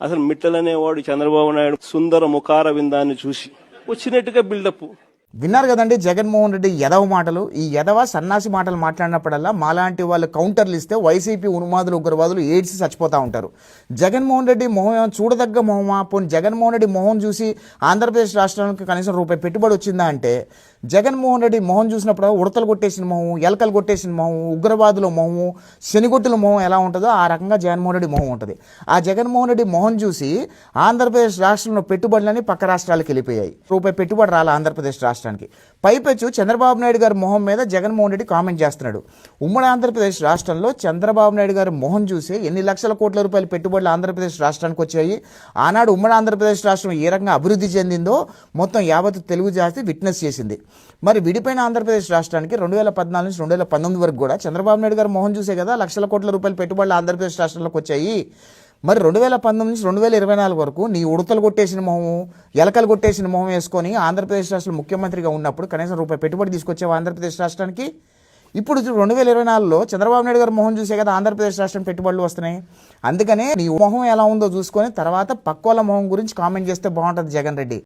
అసలు మిట్టలనేవాడు చంద్రబాబు నాయుడు సుందర ముఖార విందాన్ని చూసి వచ్చినట్టుగా బిల్డప్. విన్నారు కదండి జగన్మోహన్ రెడ్డి ఎదవ మాటలు. ఈ ఎదవ సన్నాసి మాటలు మాట్లాడినప్పుడల్లా మాలాంటి వాళ్ళు కౌంటర్లు ఇస్తే వైసీపీ ఉన్మాదులు ఉగ్రవాదులు ఏడ్చి చచ్చిపోతూ ఉంటారు. జగన్మోహన్ రెడ్డి మొహం చూడదగ్గ మొహమా? పోనీ జగన్మోహన్ రెడ్డి మొహం చూసి ఆంధ్రప్రదేశ్ రాష్ట్రానికి కనీసం రూపాయి పెట్టుబడి వచ్చిందా అంటే, జగన్మోహన్ రెడ్డి మొహం చూసినప్పుడు ఉడతలు కొట్టేసిన మొహం, ఎలకలు కొట్టేసిన మొహం, ఉగ్రవాదుల మొహము, శనిగొట్టుల మొహం ఎలా ఉంటుందో ఆ రకంగా జగన్మోహన్ రెడ్డి మొహం ఉంటుంది. ఆ జగన్మోహన్ రెడ్డి మొహం చూసి ఆంధ్రప్రదేశ్ రాష్ట్రంలో పెట్టుబడులని పక్క రాష్ట్రాలకు వెళ్ళిపోయాయి. రూపాయి పెట్టుబడి రాలి ఆంధ్రప్రదేశ్ రాష్ట్రానికి. పైపెచ్చు చంద్రబాబు నాయుడు గారి మొహం మీద జగన్మోహన్ రెడ్డి కామెంట్ చేస్తున్నాడు. ఉమ్మడి ఆంధ్రప్రదేశ్ రాష్ట్రంలో చంద్రబాబు నాయుడు గారి మొహం చూసి ఎన్ని లక్షల కోట్ల రూపాయల పెట్టుబడులు ఆంధ్రప్రదేశ్ రాష్ట్రానికి వచ్చాయి, ఆనాడు ఉమ్మడి ఆంధ్రప్రదేశ్ రాష్ట్రం ఏ రకంగా అభివృద్ధి చెందిందో మొత్తం యావత్ తెలుగు జాతి విట్నెస్ చేసింది. మరి విడిపోయిన ఆంధ్రప్రదేశ్ రాష్ట్రానికి 2014 నుంచి 2019 వరకు కూడా చంద్రబాబు నాయుడు గారు మొహం చూసే కదా లక్షల కోట్ల రూపాయల పెట్టుబడులు ఆంధ్రప్రదేశ్ రాష్ట్రంలోకి వచ్చాయి. మరి 2019 నుంచి 2024 వరకు నీ ఉడతలు కొట్టేసిన మొహము, ఎలకలు కొట్టేసిన మొహం వేసుకొని ఆంధ్రప్రదేశ్ రాష్ట్ర ముఖ్యమంత్రిగా ఉన్నప్పుడు కనీసం రూపాయి పెట్టుబడి తీసుకొచ్చావు ఆంధ్రప్రదేశ్ రాష్ట్రానికి? ఇప్పుడు 2024లో చంద్రబాబు నాయుడు గారు మొహం చూసే కదా ఆంధ్రప్రదేశ్ రాష్ట్రం పెట్టుబడులు వస్తున్నాయి. అందుకనే నీ మొహం ఎలా ఉందో చూసుకొని తర్వాత పక్కోళ్ళ మొహం గురించి కామెంట్ చేస్తే బాగుంటుంది జగన్ రెడ్డి.